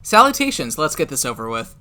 Salutations, let's get this over with.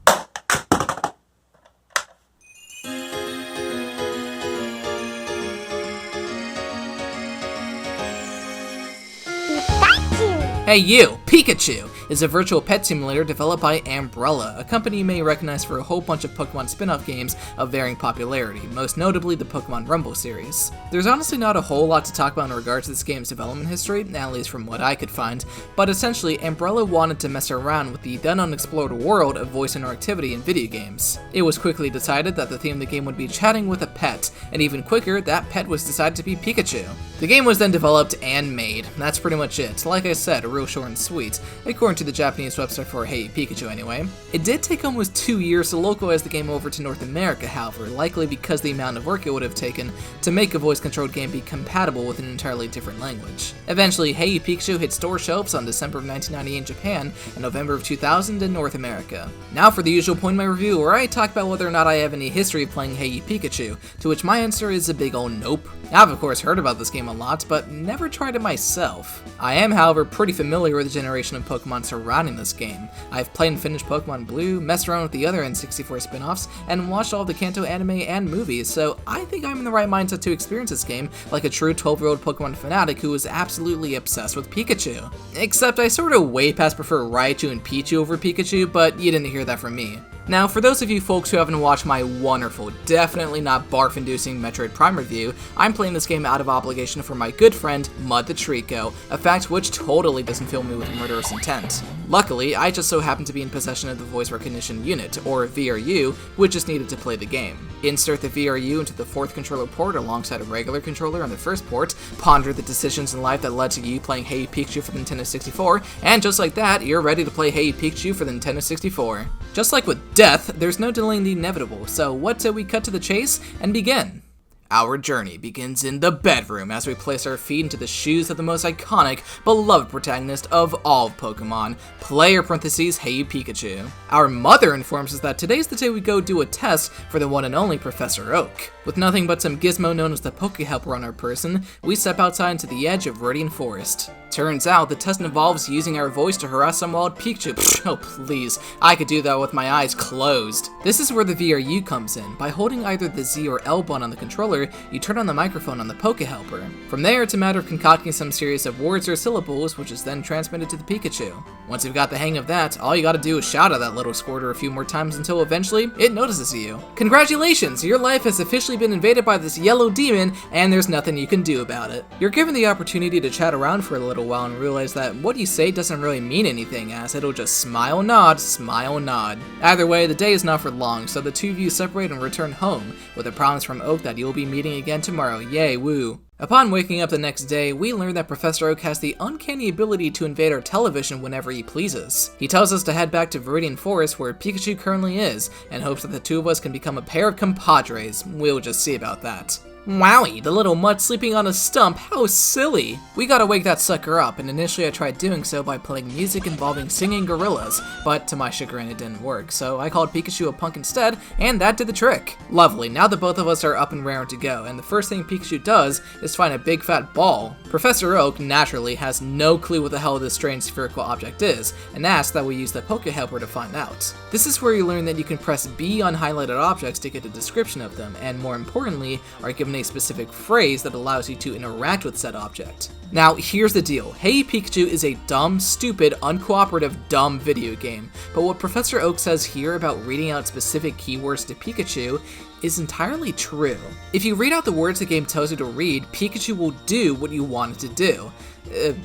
Hey you, Pikachu is a virtual pet simulator developed by Umbrella, a company you may recognize for a whole bunch of Pokemon spin-off games of varying popularity, most notably the Pokemon Rumble series. There's honestly not a whole lot to talk about in regards to this game's development history, at least from what I could find, but essentially Umbrella wanted to mess around with the then unexplored world of voice interactivity in video games. It was quickly decided that the theme of the game would be chatting with a pet, and even quicker, that pet was decided to be Pikachu. The game was then developed and made. That's pretty much it. Like I said, real short and sweet, according to the Japanese website for Hey Pikachu anyway. It did take almost 2 years to localize the game over to North America, however, likely because the amount of work it would have taken to make a voice-controlled game be compatible with an entirely different language. Eventually, Hey Pikachu hit store shelves on December of 1998 in Japan and November of 2000 in North America. Now for the usual point in my review where I talk about whether or not I have any history of playing Hey Pikachu, to which my answer is a big ol' nope. I've of course heard about this game a lot, but never tried it myself. I am, however, pretty familiar with the generation of Pokemon surrounding this game. I've played and finished Pokemon Blue, messed around with the other N64 spin-offs, and watched all of the Kanto anime and movies, so I think I'm in the right mindset to experience this game like a true 12-year-old Pokemon fanatic who is absolutely obsessed with Pikachu. Except I sort of way past prefer Raichu and Pichu over Pikachu, but you didn't hear that from me. Now, for those of you folks who haven't watched my wonderful, definitely not barf-inducing Metroid Prime review, I'm playing this game out of obligation for my good friend, Mud the Trico, a fact which totally doesn't fill me with murderous intent. Luckily, I just so happen to be in possession of the Voice Recognition Unit, or VRU, which is needed to play the game. Insert the VRU into the fourth controller port alongside a regular controller on the first port, ponder the decisions in life that led to you playing Hey Pikachu for the Nintendo 64, and just like that, you're ready to play Hey Pikachu for the Nintendo 64. Just like with death, there's no delaying the inevitable, so what till we cut to the chase and begin? Our journey begins in the bedroom as we place our feet into the shoes of the most iconic, beloved protagonist of all Pokemon, player parentheses Hey Pikachu. Our mother informs us that today's the day we go do a test for the one and only Professor Oak. With nothing but some gizmo known as the Poke Helper on our person, we step outside into the edge of Viridian Forest. Turns out the test involves using our voice to harass some wild Pikachu. Oh please, I could do that with my eyes closed. This is where the VRU comes in. By holding either the Z or L button on the controller, you turn on the microphone on the Poke Helper. From there, it's a matter of concocting some series of words or syllables, which is then transmitted to the Pikachu. Once you've got the hang of that, all you gotta do is shout at that little squirter a few more times until eventually it notices you. Congratulations, your life has officially been invaded by this yellow demon, and there's nothing you can do about it. You're given the opportunity to chat around for a little while and realize that what you say doesn't really mean anything, as it'll just smile nod, smile nod. Either way, the day is not for long, so the two of you separate and return home, with a promise from Oak that you'll be meeting again tomorrow. Yay, woo. Upon waking up the next day, we learn that Professor Oak has the uncanny ability to invade our television whenever he pleases. He tells us to head back to Viridian Forest where Pikachu currently is, and hopes that the two of us can become a pair of compadres. We'll just see about that. Wowie, the little mutt sleeping on a stump, how silly! We gotta wake that sucker up, and initially I tried doing so by playing music involving singing gorillas, but to my chagrin it didn't work, so I called Pikachu a punk instead, and that did the trick. Lovely, now that both of us are up and raring to go, and the first thing Pikachu does is find a big fat ball. Professor Oak, naturally, has no clue what the hell this strange spherical object is, and asks that we use the Poke Helper to find out. This is where you learn that you can press B on highlighted objects to get a description of them, and more importantly, are given a specific phrase that allows you to interact with said object. Now, here's the deal. Hey Pikachu is a dumb, stupid, uncooperative, dumb video game, but what Professor Oak says here about reading out specific keywords to Pikachu is entirely true. If you read out the words the game tells you to read, Pikachu will do what you want it to do.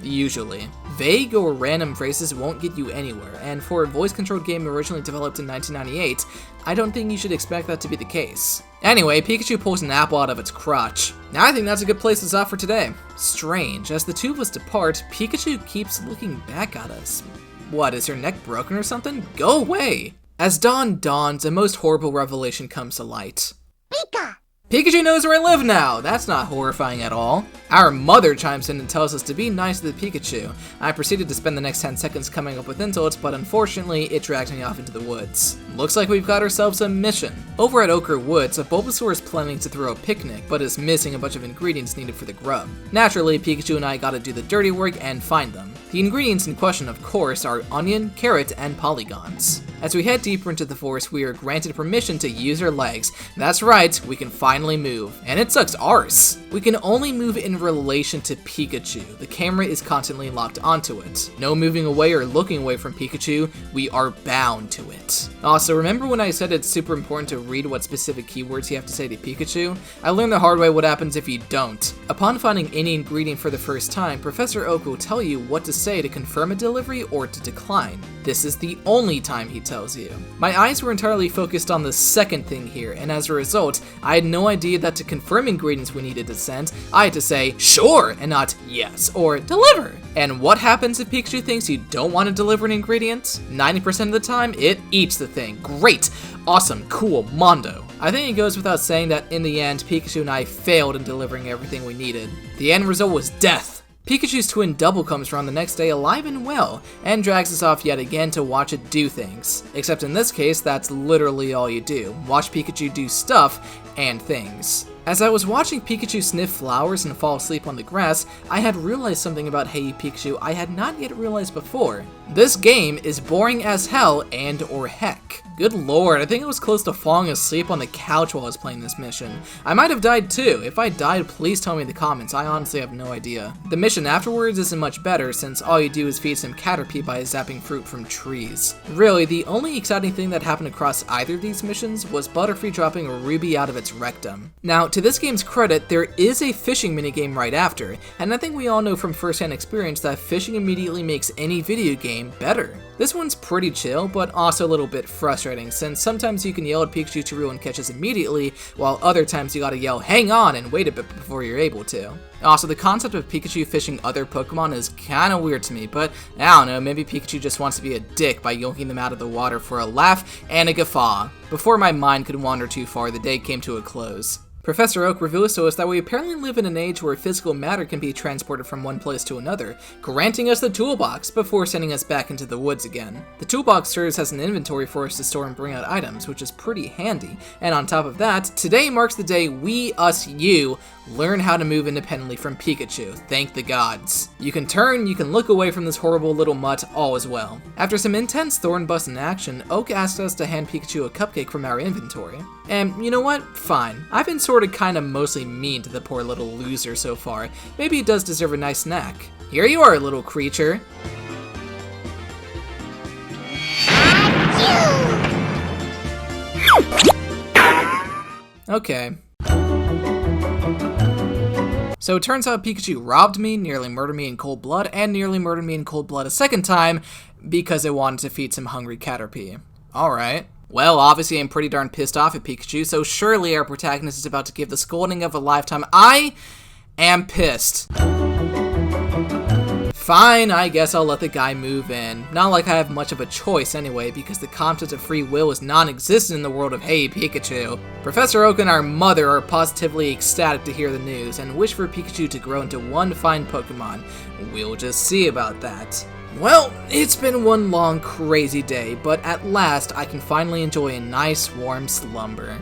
Usually. Vague or random phrases won't get you anywhere, and for a voice-controlled game originally developed in 1998, I don't think you should expect that to be the case. Anyway, Pikachu pulls an apple out of its crotch. Now I think that's a good place to stop for today. Strange, as the two of us depart, Pikachu keeps looking back at us. What, is her neck broken or something? Go away! As dawn dawns, a most horrible revelation comes to light. Pika! Pikachu knows where I live now! That's not horrifying at all. Our mother chimes in and tells us to be nice to the Pikachu. I proceeded to spend the next 10 seconds coming up with insults, but unfortunately, it dragged me off into the woods. Looks like we've got ourselves a mission. Over at Ochre Woods, a Bulbasaur is planning to throw a picnic, but is missing a bunch of ingredients needed for the grub. Naturally, Pikachu and I gotta do the dirty work and find them. The ingredients in question, of course, are onion, carrot, and polygons. As we head deeper into the forest, we are granted permission to use our legs. That's right, we can finally move. And it sucks arse. We can only move in relation to Pikachu. The camera is constantly locked onto it. No moving away or looking away from Pikachu, we are bound to it. Also, remember when I said it's super important to read what specific keywords you have to say to Pikachu? I learned the hard way what happens if you don't. Upon finding any ingredient for the first time, Professor Oak will tell you what to say to confirm a delivery or to decline. This is the only time he tells you. My eyes were entirely focused on the second thing here, and as a result, I had no idea that to confirm ingredients we needed to send, I had to say sure and not yes or deliver. And what happens if Pikachu thinks you don't want to deliver an ingredient? 90% of the time, it eats the thing. Great, awesome, cool, mondo. I think it goes without saying that in the end, Pikachu and I failed in delivering everything we needed. The end result was death. Pikachu's twin double comes around the next day alive and well, and drags us off yet again to watch it do things. Except in this case, that's literally all you do. Watch Pikachu do stuff and things. As I was watching Pikachu sniff flowers and fall asleep on the grass, I had realized something about Hey Pikachu I had not yet realized before. This game is boring as hell and or heck. Good lord, I think I was close to falling asleep on the couch while I was playing this mission. I might have died too. If I died, please tell me in the comments. I honestly have no idea. The mission afterwards isn't much better since all you do is feed some Caterpie by zapping fruit from trees. Really, the only exciting thing that happened across either of these missions was Butterfree dropping a ruby out of its rectum. Now, to this game's credit, there is a fishing minigame right after, and I think we all know from first-hand experience that fishing immediately makes any video game better. This one's pretty chill, but also a little bit frustrating, since sometimes you can yell at Pikachu to ruin catches immediately, while other times you gotta yell hang on and wait a bit before you're able to. Also, the concept of Pikachu fishing other Pokemon is kinda weird to me, but I don't know, maybe Pikachu just wants to be a dick by yoinking them out of the water for a laugh and a guffaw. Before my mind could wander too far, the day came to a close. Professor Oak reveals to us that we apparently live in an age where physical matter can be transported from one place to another, granting us the toolbox before sending us back into the woods again. The toolbox serves as an inventory for us to store and bring out items, which is pretty handy. And on top of that, today marks the day we, us, you, learn how to move independently from Pikachu, thank the gods. You can turn, you can look away from this horrible little mutt, all is well. After some intense thorn bust in action, Oak asked us to hand Pikachu a cupcake from our inventory. And you know what? Fine. I've been sorta kinda mostly mean to the poor little loser so far. Maybe he does deserve a nice snack. Here you are, little creature. Okay. So it turns out Pikachu robbed me, nearly murdered me in cold blood, and nearly murdered me in cold blood a second time because it wanted to feed some hungry Caterpie. Alright. Well, obviously I'm pretty darn pissed off at Pikachu, so surely our protagonist is about to give the scolding of a lifetime. I am pissed. Fine, I guess I'll let the guy move in. Not like I have much of a choice anyway, because the concept of free will is non-existent in the world of Hey Pikachu. Professor Oak and our mother are positively ecstatic to hear the news, and wish for Pikachu to grow into one fine Pokemon. We'll just see about that. Well, it's been one long, crazy day, but at last I can finally enjoy a nice, warm slumber.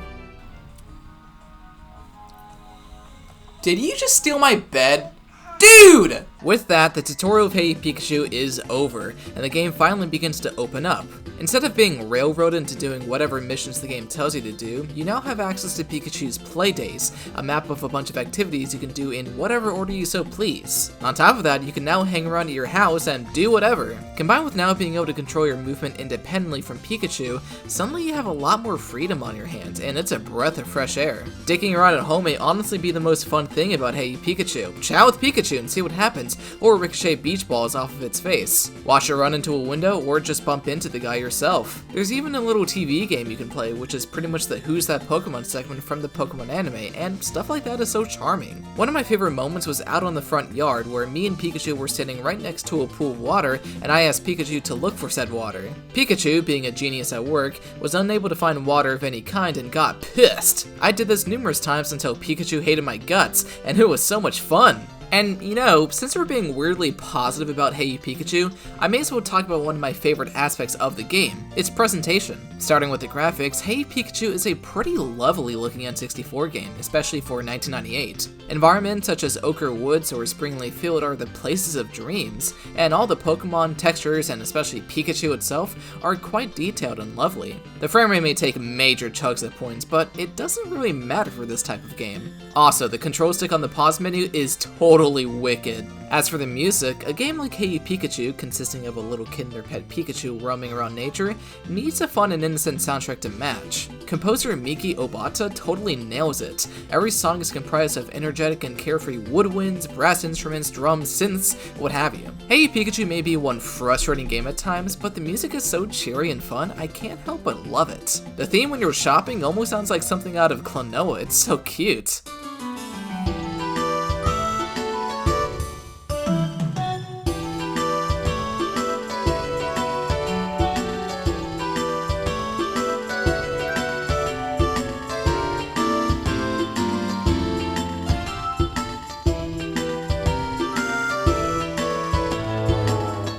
Did you just steal my bed? Dude! With that, the tutorial of Hey Pikachu is over, and the game finally begins to open up. Instead of being railroaded into doing whatever missions the game tells you to do, you now have access to Pikachu's Playdays, a map of a bunch of activities you can do in whatever order you so please. On top of that, you can now hang around at your house and do whatever. Combined with now being able to control your movement independently from Pikachu, suddenly you have a lot more freedom on your hands, and it's a breath of fresh air. Dicking around at home may honestly be the most fun thing about Hey Pikachu. Chat with Pikachu and see what happens, or ricochet beach balls off of its face. Watch it run into a window, or just bump into the guy yourself. There's even a little TV game you can play, which is pretty much the Who's That Pokemon segment from the Pokemon anime, and stuff like that is so charming. One of my favorite moments was out on the front yard, where me and Pikachu were sitting right next to a pool of water, and I asked Pikachu to look for said water. Pikachu, being a genius at work, was unable to find water of any kind and got pissed. I did this numerous times until Pikachu hated my guts, and it was so much fun. And, you know, since we're being weirdly positive about Hey You Pikachu, I may as well talk about one of my favorite aspects of the game, its presentation. Starting with the graphics, Hey You Pikachu is a pretty lovely looking N64 game, especially for 1998. Environments such as Ochre Woods or Springleaf Field are the places of dreams, and all the Pokemon, textures, and especially Pikachu itself are quite detailed and lovely. The frame rate may take major chugs at points, but it doesn't really matter for this type of game. Also, the control stick on the pause menu is totally wicked. As for the music, a game like Hey You Pikachu, consisting of a little kinder pet Pikachu roaming around nature, needs a fun and innocent soundtrack to match. Composer Miki Obata totally nails it. Every song is comprised of energetic and carefree woodwinds, brass instruments, drums, synths, what have you. Hey You Pikachu may be one frustrating game at times, but the music is so cheery and fun, I can't help but love it. The theme when you're shopping almost sounds like something out of Klonoa, it's so cute.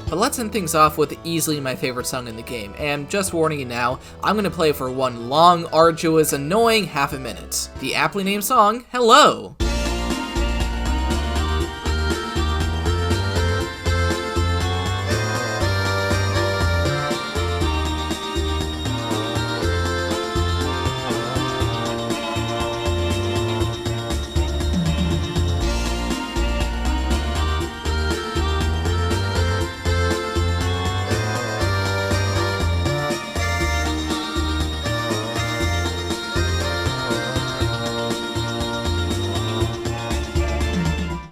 But let's end things off with easily my favorite song in the game, and just warning you now, I'm gonna play it for one long, arduous, annoying half a minute. The aptly named song, Hello!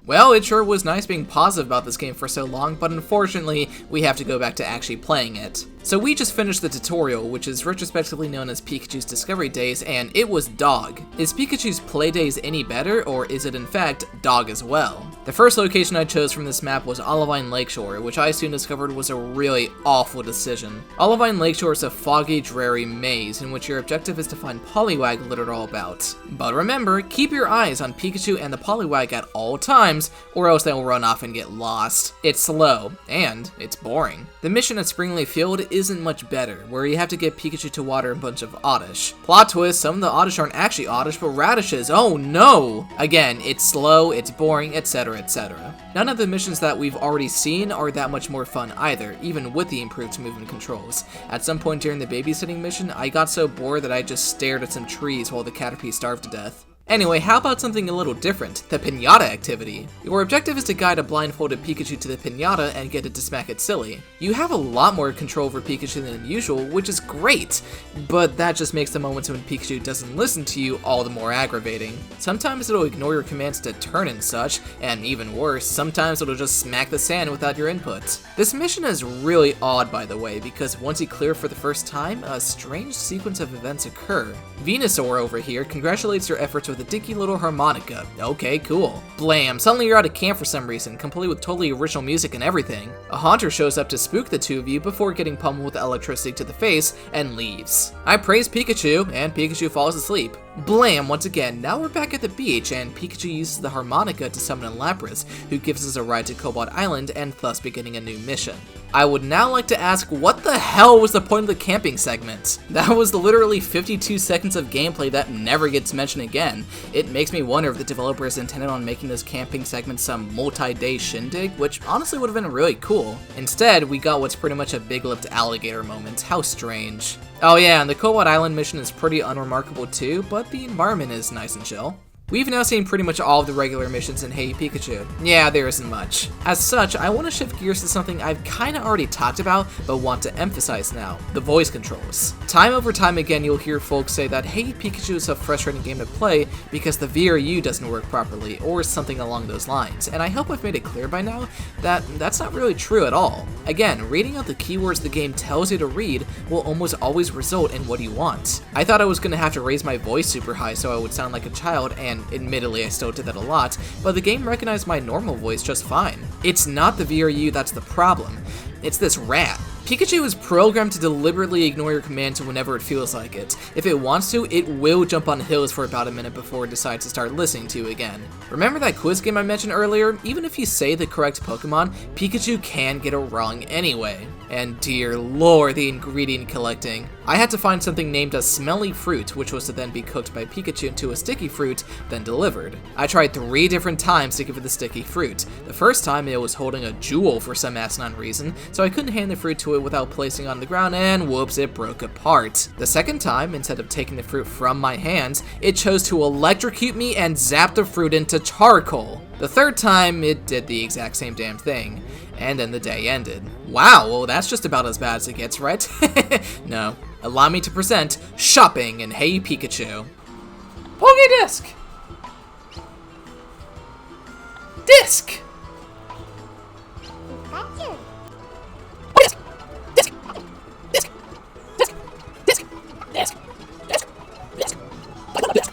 Well, it sure was nice being positive about this game for so long, but unfortunately, we have to go back to actually playing it. So we just finished the tutorial, which is retrospectively known as Pikachu's Discovery Days, and it was dog. Is Pikachu's Play Days any better, or is it in fact dog as well? The first location I chose from this map was Olivine Lakeshore, which I soon discovered was a really awful decision. Olivine Lakeshore is a foggy, dreary maze in which your objective is to find Poliwag littered all about. But remember, keep your eyes on Pikachu and the Poliwag at all times, or else they will run off and get lost. It's slow, and it's boring. The mission at Springleaf Field isn't much better, where you have to get Pikachu to water a bunch of Oddish. Plot twist, some of the Oddish aren't actually Oddish, but radishes, oh no! Again, it's slow, it's boring, etc, etc. None of the missions that we've already seen are that much more fun either, even with the improved movement controls. At some point during the babysitting mission, I got so bored that I just stared at some trees while the Caterpie starved to death. Anyway, how about something a little different? The Piñata activity. Your objective is to guide a blindfolded Pikachu to the Piñata and get it to smack it silly. You have a lot more control over Pikachu than usual, which is great, but that just makes the moments when Pikachu doesn't listen to you all the more aggravating. Sometimes it'll ignore your commands to turn and such, and even worse, sometimes it'll just smack the sand without your input. This mission is really odd, by the way, because once you clear for the first time, a strange sequence of events occur. Venusaur over here congratulates your efforts with a dinky little harmonica. Okay, cool. Blam, suddenly you're out of camp for some reason, complete with totally original music and everything. A Haunter shows up to spook the two of you before getting pummeled with electricity to the face and leaves. I praise Pikachu, and Pikachu falls asleep. Blam, once again, now we're back at the beach, and Pikachu uses the harmonica to summon a Lapras, who gives us a ride to Cobalt Island, and thus beginning a new mission. I would now like to ask, what the hell was the point of the camping segment? That was literally 52 seconds of gameplay that never gets mentioned again. It makes me wonder if the developers intended on making this camping segment some multi-day shindig, which honestly would have been really cool. Instead, we got what's pretty much a big-lipped alligator moment. How strange. Oh yeah, and the Cobalt Island mission is pretty unremarkable too, but the environment is nice and chill. We've now seen pretty much all of the regular missions in Hey Pikachu. Yeah, there isn't much. As such, I want to shift gears to something I've kinda already talked about, but want to emphasize now, the voice controls. Time over time again, you'll hear folks say that Hey Pikachu is a frustrating game to play because the VRU doesn't work properly, or something along those lines, and I hope I've made it clear by now that that's not really true at all. Again, reading out the keywords the game tells you to read will almost always result in what you want. I thought I was gonna have to raise my voice super high so I would sound like a child, and admittedly I still did that a lot, but the game recognized my normal voice just fine. It's not the VRU that's the problem, it's this rat. Pikachu is programmed to deliberately ignore your commands whenever it feels like it. If it wants to, it will jump on hills for about a minute before it decides to start listening to you again. Remember that quiz game I mentioned earlier? Even if you say the correct Pokemon, Pikachu can get it wrong anyway. And dear lord, the ingredient collecting. I had to find something named a smelly fruit, which was to then be cooked by Pikachu into a sticky fruit, then delivered. I tried 3 different times to give it the sticky fruit. The first time it was holding a jewel for some asinine reason, so I couldn't hand the fruit to it without placing it on the ground, and whoops, it broke apart. The second time, instead of taking the fruit from my hands, it chose to electrocute me and zap the fruit into charcoal. The third time, it did the exact same damn thing. And then the day ended. Wow, well that's just about as bad as it gets, right? No. Allow me to present Shopping in Hey Pikachu. Disc! Disc! Pikachu. Disc! Disc! Disc! Disc! Disc! Disc! Disc! Disc! Disc!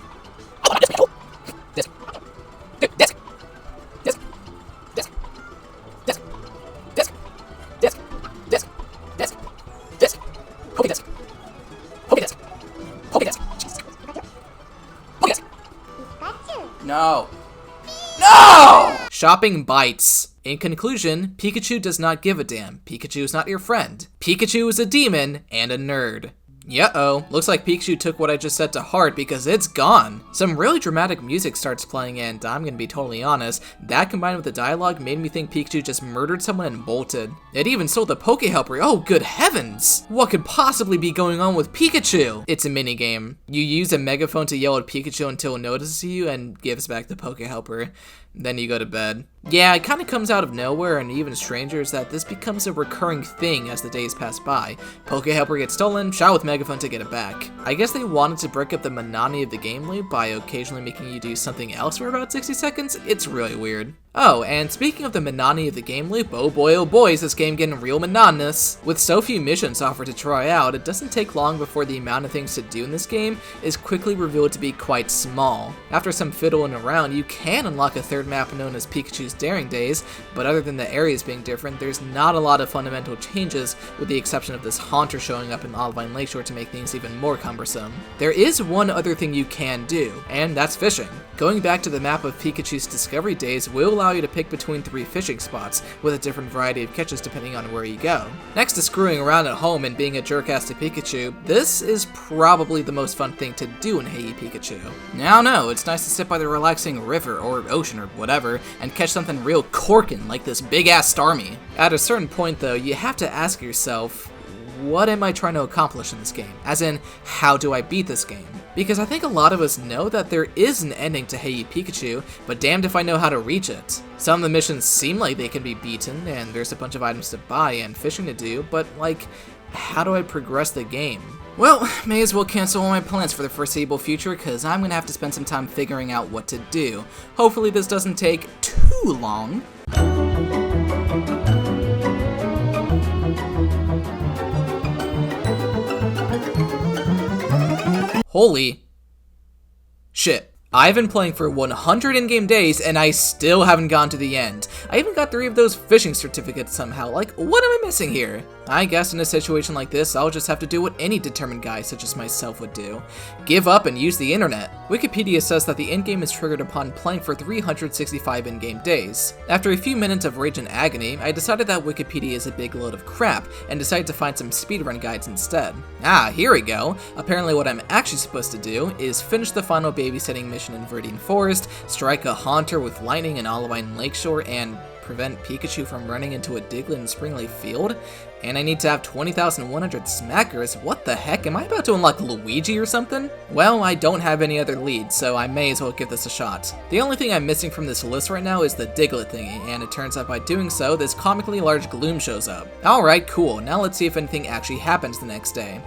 I want a disc! Disc! Disc! Disc! Disc! Disc! Disc! Disc! Disc! Disc! Disc! Poké disc! Poké disc! Poké disc! Poké disc! Pikachu. No. No! Shopping bites. In conclusion, Pikachu does not give a damn. Pikachu is not your friend. Pikachu is a demon and a nerd. Yeah-oh, looks like Pikachu took what I just said to heart because it's gone. Some really dramatic music starts playing and I'm gonna be totally honest, that combined with the dialogue made me think Pikachu just murdered someone and bolted. It even stole the Poké Helper. Oh, good heavens! What could possibly be going on with Pikachu? It's a minigame. You use a megaphone to yell at Pikachu until it notices you and gives back the Poké Helper. Then you go to bed. Yeah, it kind of comes out of nowhere, and even stranger is that this becomes a recurring thing as the days pass by. Poké Helper gets stolen, shout with megaphone to get it back. I guess they wanted to break up the monotony of the game loop by occasionally making you do something else for about 60 seconds. It's really weird. Oh, and speaking of the monotony of the game loop, oh boy is this game getting real monotonous. With so few missions offered to try out, it doesn't take long before the amount of things to do in this game is quickly revealed to be quite small. After some fiddling around, you can unlock a third map known as Pikachu's Daring Days, but other than the areas being different, there's not a lot of fundamental changes, with the exception of this Haunter showing up in Olivine Lakeshore to make things even more cumbersome. There is one other thing you can do, and that's fishing. Going back to the map of Pikachu's Discovery Days will allow you to pick between 3 fishing spots, with a different variety of catches depending on where you go. Next to screwing around at home and being a jerk-ass to Pikachu, this is probably the most fun thing to do in Hey Pikachu. Now, no, it's nice to sit by the relaxing river or ocean or whatever and catch something real corkin' like this big-ass Starmie. At a certain point, though, you have to ask yourself, what am I trying to accomplish in this game? As in, how do I beat this game? Because I think a lot of us know that there is an ending to Hey Pikachu, but damned if I know how to reach it. Some of the missions seem like they can be beaten, and there's a bunch of items to buy and fishing to do, but like, how do I progress the game? Well, may as well cancel all my plans for the foreseeable future, cause I'm gonna have to spend some time figuring out what to do. Hopefully this doesn't take too long. Holy shit. I've been playing for 100 in-game days and I still haven't gone to the end. I even got 3 of those fishing certificates somehow. Like, what am I missing here? I guess in a situation like this, I'll just have to do what any determined guy such as myself would do. Give up and use the internet. Wikipedia says that the endgame is triggered upon playing for 365 in-game days. After a few minutes of rage and agony, I decided that Wikipedia is a big load of crap and decided to find some speedrun guides instead. Ah, here we go. Apparently what I'm actually supposed to do is finish the final babysitting mission in Viridian Forest, strike a Haunter with lightning in Olivine Lakeshore, and prevent Pikachu from running into a Diglett in Springleaf Field, and I need to have 20,100 smackers. What the heck, am I about to unlock Luigi or something? Well, I don't have any other leads, so I may as well give this a shot. The only thing I'm missing from this list right now is the Diglett thingy, and it turns out by doing so, this comically large gloom shows up. Alright, cool, now let's see if anything actually happens the next day.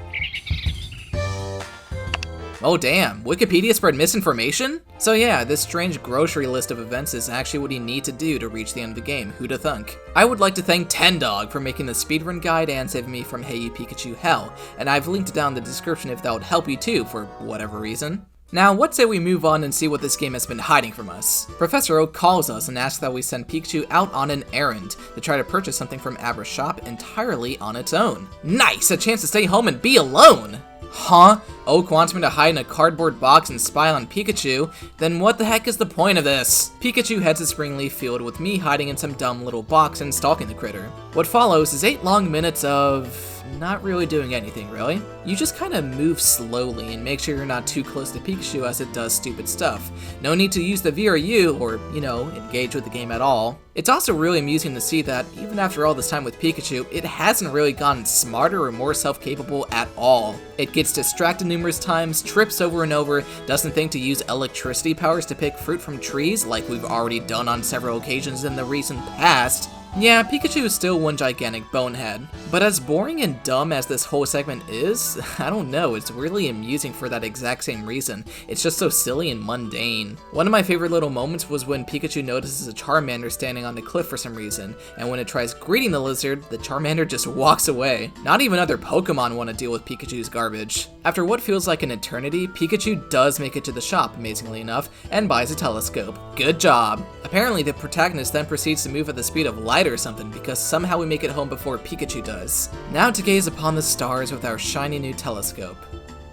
Oh damn, Wikipedia spread misinformation? So yeah, this strange grocery list of events is actually what you need to do to reach the end of the game, who'da thunk? I would like to thank Tendog for making the speedrun guide and saving me from Hey Pikachu hell, and I've linked it down in the description if that would help you too, for whatever reason. Now, what say we move on and see what this game has been hiding from us? Professor Oak calls us and asks that we send Pikachu out on an errand to try to purchase something from Abra's shop entirely on its own. Nice! A chance to stay home and be alone! Huh? Oak wants me to hide in a cardboard box and spy on Pikachu? Then what the heck is the point of this? Pikachu heads to Springleaf Field with me hiding in some dumb little box and stalking the critter. What follows is 8 long minutes of not really doing anything, really. You just kind of move slowly and make sure you're not too close to Pikachu as it does stupid stuff. No need to use the V or U or, engage with the game at all. It's also really amusing to see that, even after all this time with Pikachu, it hasn't really gotten smarter or more self-capable at all. It gets distracted numerous times, trips over and over, doesn't think to use electricity powers to pick fruit from trees like we've already done on several occasions in the recent past. Yeah, Pikachu is still one gigantic bonehead, but as boring and dumb as this whole segment is, I don't know, it's really amusing for that exact same reason. It's just so silly and mundane. One of my favorite little moments was when Pikachu notices a Charmander standing on the cliff for some reason, and when it tries greeting the lizard, the Charmander just walks away. Not even other Pokemon want to deal with Pikachu's garbage. After what feels like an eternity, Pikachu does make it to the shop, amazingly enough, and buys a telescope. Good job! Apparently, the protagonist then proceeds to move at the speed of light or something, because somehow we make it home before Pikachu does. Now to gaze upon the stars with our shiny new telescope.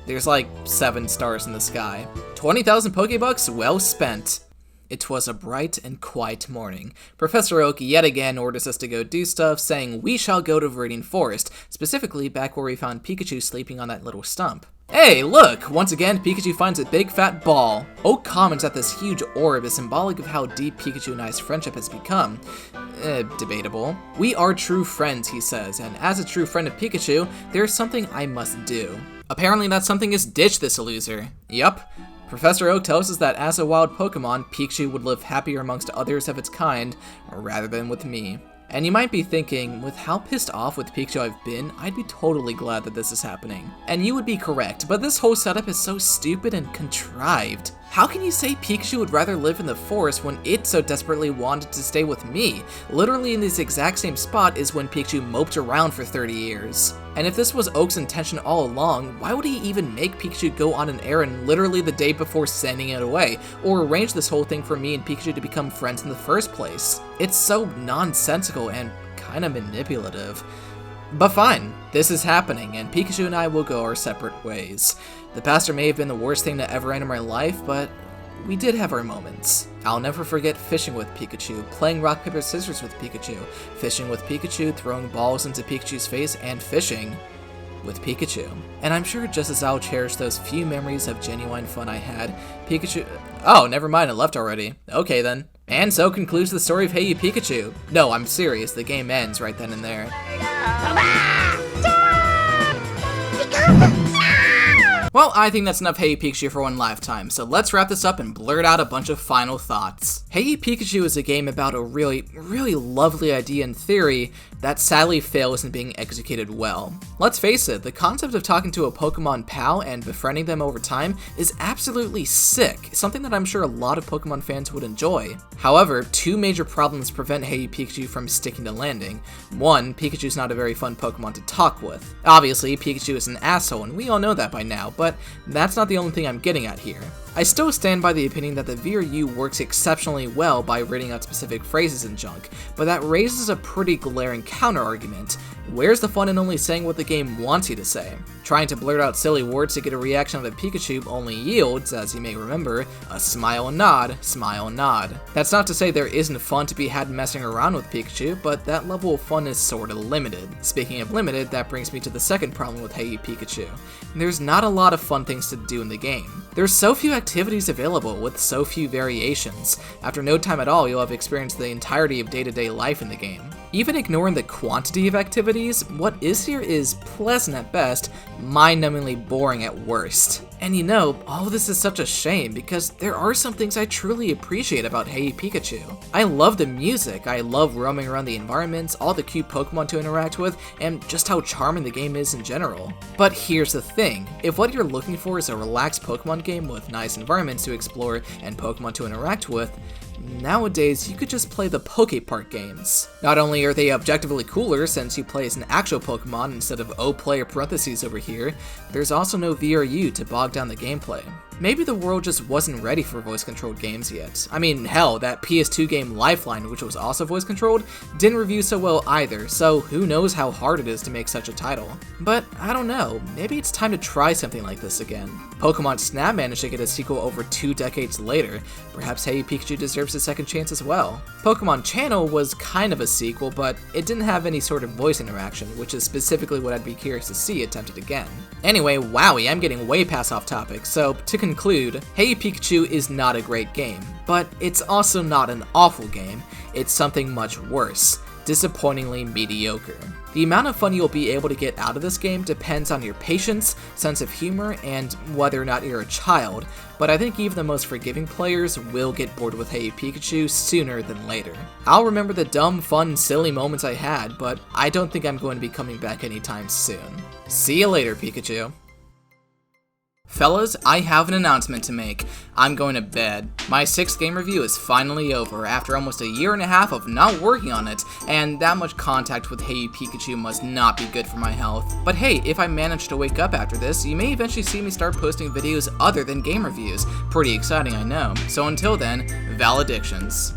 There's like 7 stars in the sky. 20,000 Pokebucks well spent. It was a bright and quiet morning. Professor Oak yet again orders us to go do stuff, saying we shall go to Viridian Forest, specifically back where we found Pikachu sleeping on that little stump. Hey, look! Once again, Pikachu finds a big fat ball. Oak comments that this huge orb is symbolic of how deep Pikachu and I's friendship has become. Debatable. We are true friends, he says, and as a true friend of Pikachu, there's something I must do. Apparently that something is ditch this loser. Yup. Professor Oak tells us that as a wild Pokemon, Pikachu would live happier amongst others of its kind, rather than with me. And you might be thinking, with how pissed off with Pikachu I've been, I'd be totally glad that this is happening. And you would be correct, but this whole setup is so stupid and contrived. How can you say Pikachu would rather live in the forest when it so desperately wanted to stay with me? Literally in this exact same spot is when Pikachu moped around for 30 years. And if this was Oak's intention all along, why would he even make Pikachu go on an errand literally the day before sending it away, or arrange this whole thing for me and Pikachu to become friends in the first place? It's so nonsensical and kinda manipulative. But fine, this is happening, and Pikachu and I will go our separate ways. The past may have been the worst thing to ever enter my life, but we did have our moments. I'll never forget fishing with Pikachu, playing rock, paper, scissors with Pikachu, fishing with Pikachu, throwing balls into Pikachu's face, and fishing with Pikachu. And I'm sure just as I'll cherish those few memories of genuine fun I had, Pikachu... Oh, never mind, it left already. Okay then. And so concludes the story of Hey You Pikachu. No, I'm serious, the game ends right then and there. Well, I think that's enough Hey You Pikachu for one lifetime, so let's wrap this up and blurt out a bunch of final thoughts. Hey You Pikachu is a game about a really lovely idea in theory that sadly fails in being executed well. Let's face it, the concept of talking to a Pokemon pal and befriending them over time is absolutely sick, something that I'm sure a lot of Pokemon fans would enjoy. However, 2 major problems prevent Hey You Pikachu from sticking to landing. 1, Pikachu's not a very fun Pokemon to talk with. Obviously, Pikachu is an asshole, and we all know that by now, but that's not the only thing I'm getting at here. I still stand by the opinion that the V or U works exceptionally well by reading out specific phrases and junk, but that raises a pretty glaring counter-argument. Where's the fun in only saying what the game wants you to say? Trying to blurt out silly words to get a reaction out of Pikachu only yields, as you may remember, a smile and nod, smile and nod. That's not to say there isn't fun to be had messing around with Pikachu, but that level of fun is sorta limited. Speaking of limited, that brings me to the second problem with Hey You Pikachu. There's not a lot of fun things to do in the game. There's so few activities available with so few variations. After no time at all, you'll have experienced the entirety of day-to-day life in the game. Even ignoring the quantity of activities, what is here is pleasant at best, mind-numbingly boring at worst. And you know, all of this is such a shame because there are some things I truly appreciate about Hey You Pikachu. I love the music, I love roaming around the environments, all the cute Pokemon to interact with, and just how charming the game is in general. But here's the thing, if what you're looking for is a relaxed Pokemon game with nice environments to explore and Pokemon to interact with, Nowadays, you could just play the Pokepark games. Not only are they objectively cooler since you play as an actual Pokemon instead of O player parentheses over here, there's also no VRU to bog down the gameplay. Maybe the world just wasn't ready for voice-controlled games yet. I mean, hell, that PS2 game Lifeline, which was also voice-controlled, didn't review so well either, so who knows how hard it is to make such a title. But I don't know, maybe it's time to try something like this again. Pokemon Snap managed to get a sequel over 2 decades later. Perhaps Hey Pikachu deserves a second chance as well. Pokemon Channel was kind of a sequel, but it didn't have any sort of voice interaction, which is specifically what I'd be curious to see attempted again. Anyway, wowie, I'm getting way past off topic, so to conclude, Hey Pikachu is not a great game, but it's also not an awful game, it's something much worse. Disappointingly mediocre. The amount of fun you'll be able to get out of this game depends on your patience, sense of humor, and whether or not you're a child, but I think even the most forgiving players will get bored with Hey Pikachu sooner than later. I'll remember the dumb, fun, silly moments I had, but I don't think I'm going to be coming back anytime soon. See you later, Pikachu. Fellas, I have an announcement to make. I'm going to bed. My 6th game review is finally over after almost a year and a half of not working on it, and that much contact with Hey Pikachu must not be good for my health. But hey, if I manage to wake up after this, you may eventually see me start posting videos other than game reviews. Pretty exciting, I know. So until then, valedictions.